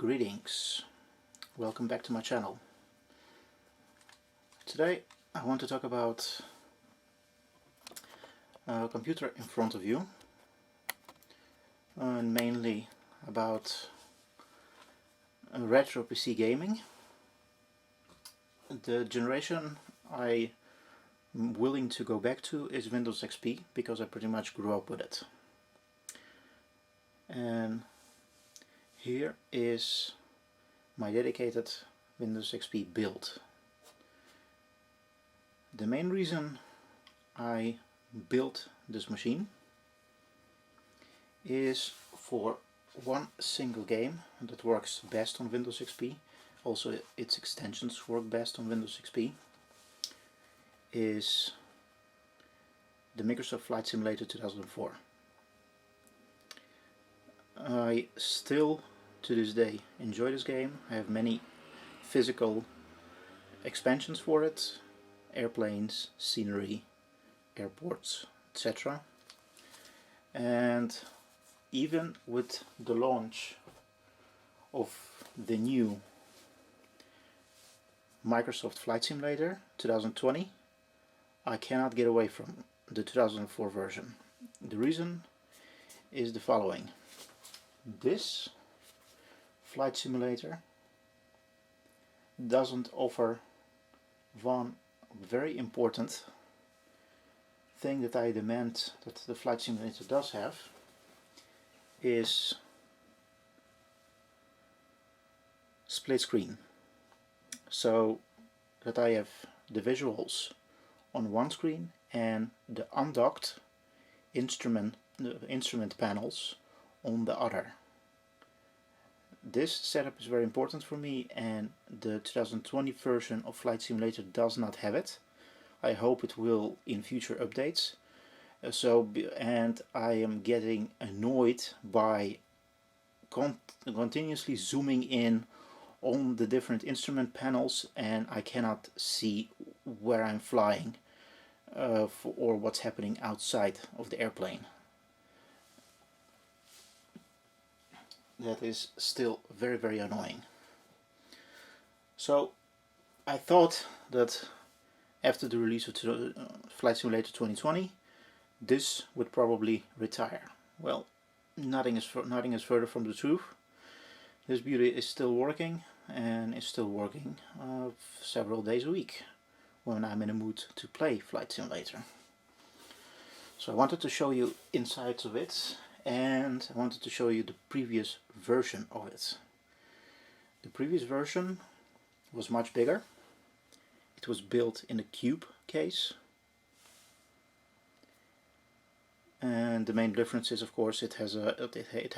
Greetings, welcome back to my channel. Today I want to talk about a computer in front of you, and mainly about retro PC gaming. The generation I'm willing to go back to is Windows XP, because I pretty much grew up with it. And here is my dedicated Windows XP build. The main reason I built this machine is for one single game that works best on Windows XP. Also, its extensions work best on Windows XP. Is the Microsoft Flight Simulator 2004. I still to this day enjoy this game. I have many physical expansions for it: airplanes, scenery, airports, etc. And even with the launch of the new Microsoft Flight Simulator 2020, I cannot get away from the 2004 version. The reason is the following. This Flight Simulator doesn't offer one very important thing that I demand that the Flight Simulator does have, is split screen. So that I have the visuals on one screen and the undocked instrument panels on the other. This setup is very important for me, and the 2020 version of Flight Simulator does not have it. I hope it will in future updates. And I am getting annoyed by continuously zooming in on the different instrument panels, and I cannot see where I'm flying or what's happening outside of the airplane. That is still very, very annoying. So I thought that after the release of Flight Simulator 2020, this would probably retire. Well, nothing is further from the truth. This beauty is still working, and is still working several days a week when I'm in a mood to play Flight Simulator. So I wanted to show you insides of it, and I wanted to show you the previous version of it. The previous version was much bigger. It was built in a cube case, and the main difference is, of course, it had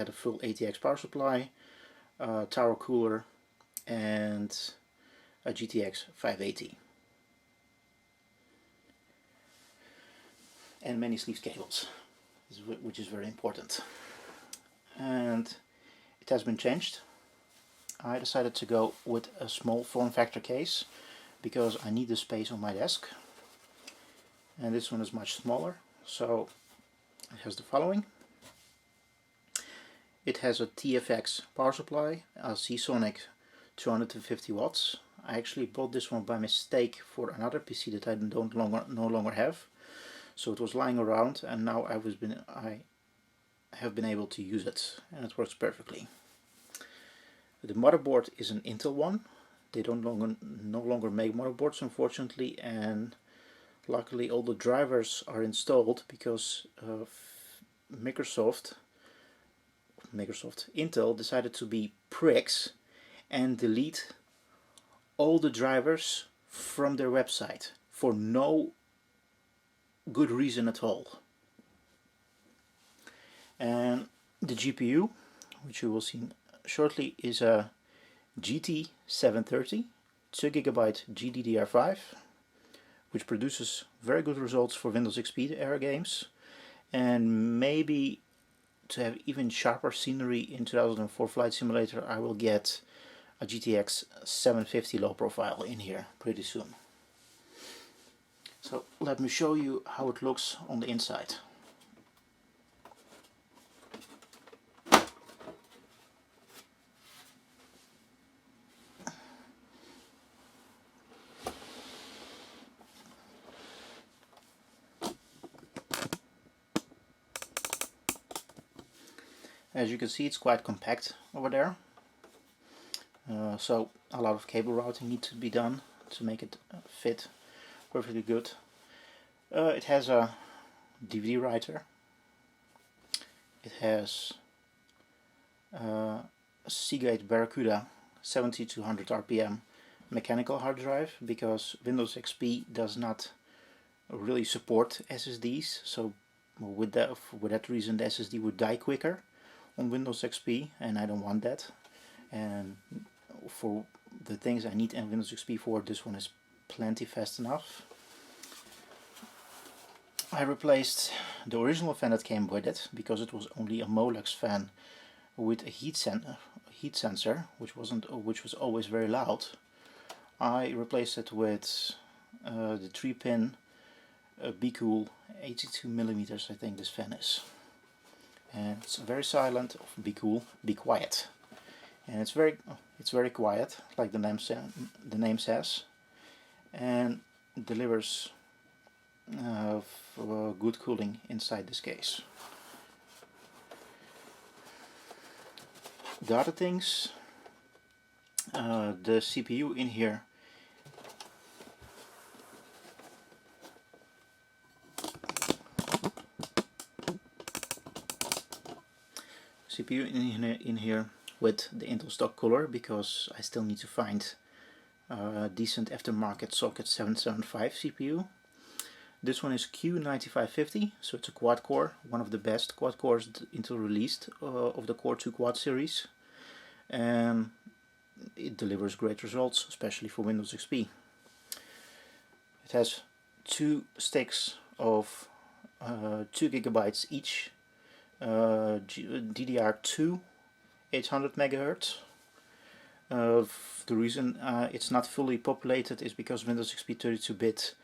a full ATX power supply, tower cooler, and a GTX 580, and many sleeve cables, which is very important. And it has been changed. I decided to go with a small form factor case because I need the space on my desk, and this one is much smaller. So it has the following. It has a TFX power supply, a Seasonic 250 watts. I actually bought this one by mistake for another PC that I no longer have. So it was lying around, and now I have been able to use it, and it works perfectly. The motherboard is an Intel one. They no longer make motherboards, unfortunately, and luckily all the drivers are installed because Intel decided to be pricks and delete all the drivers from their website for no good reason at all. And the GPU, which you will see shortly, is a GT730 2GB GDDR5, which produces very good results for Windows XP era games, and maybe to have even sharper scenery in 2004 Flight Simulator, I will get a GTX 750 low profile in here pretty soon. So let me show you how it looks on the inside. As you can see, it's quite compact over there, so a lot of cable routing needs to be done to make it fit perfectly good. It has a DVD writer. It has a Seagate Barracuda 7200 RPM mechanical hard drive, because Windows XP does not really support SSDs, so with that reason the SSD would die quicker on Windows XP, and I don't want that. And for the things I need in Windows XP for, this one is plenty fast enough. I replaced the original fan that came with it, because it was only a Molex fan with a heat sensor, which was always very loud. I replaced it with the 3-pin Be-Cool 82mm, I think this fan is. And it's very silent. Be cool, be quiet. And it's very quiet, like the name says, and delivers good cooling inside this case. The other things, the CPU in here in here with the Intel stock cooler, because I still need to find a decent aftermarket socket 775 CPU. This one is Q9550, so it's a quad core, one of the best quad cores Intel released of the Core 2 Quad series, and it delivers great results, especially for Windows XP. It has 2 sticks of 2 GB each, DDR2 800 MHz. The reason it's not fully populated is because Windows XP 32-bit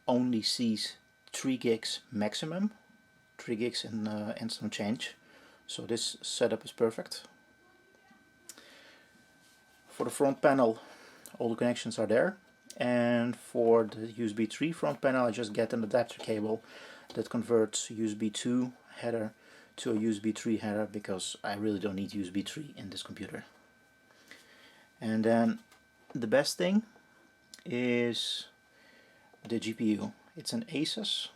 only sees 3 gigs maximum, 3 gigs and some change, so this setup is perfect. For the front panel, all the connections are there, and for the USB 3 front panel I just get an adapter cable that converts USB 2 header to a USB 3 header, because I really don't need USB 3 in this computer. And then the best thing is the GPU. It's an Asus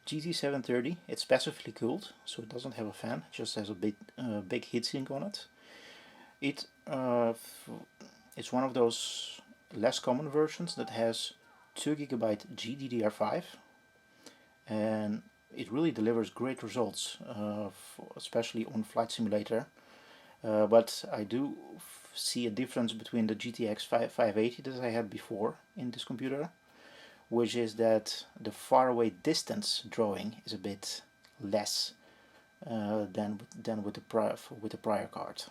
GT730. It's passively cooled, so it doesn't have a fan, it just has a big heatsink on it. It's one of those less common versions that has 2 GB GDDR5, and it really delivers great results, especially on Flight Simulator. But I do see a difference between the GTX 580 that I had before in this computer, which is that the faraway distance drawing is a bit less than with the prior card.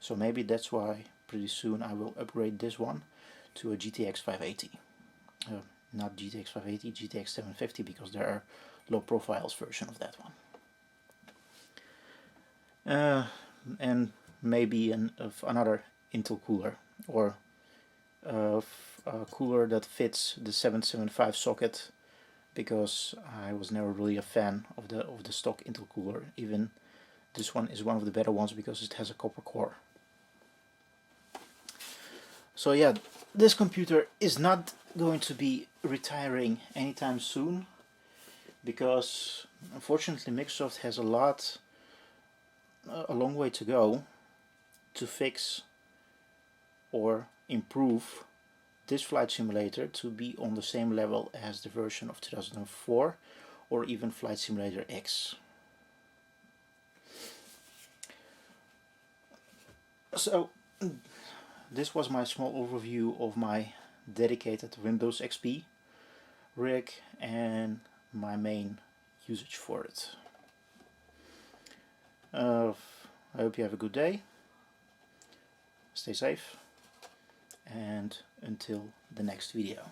So maybe that's why pretty soon I will upgrade this one to a GTX 580. Not GTX 580, GTX 750, because there are low profiles version of that one. And maybe another Intel cooler, or a cooler that fits the 775 socket, because I was never really a fan of the stock Intel cooler. Even this one is one of the better ones because it has a copper core. So yeah, this computer is not going to be retiring anytime soon, because unfortunately Microsoft has a long way to go to fix or improve this Flight Simulator to be on the same level as the version of 2004 or even Flight Simulator X. So this was my small overview of my dedicated Windows XP rig and my main usage for it. I hope you have a good day, stay safe, and until the next video.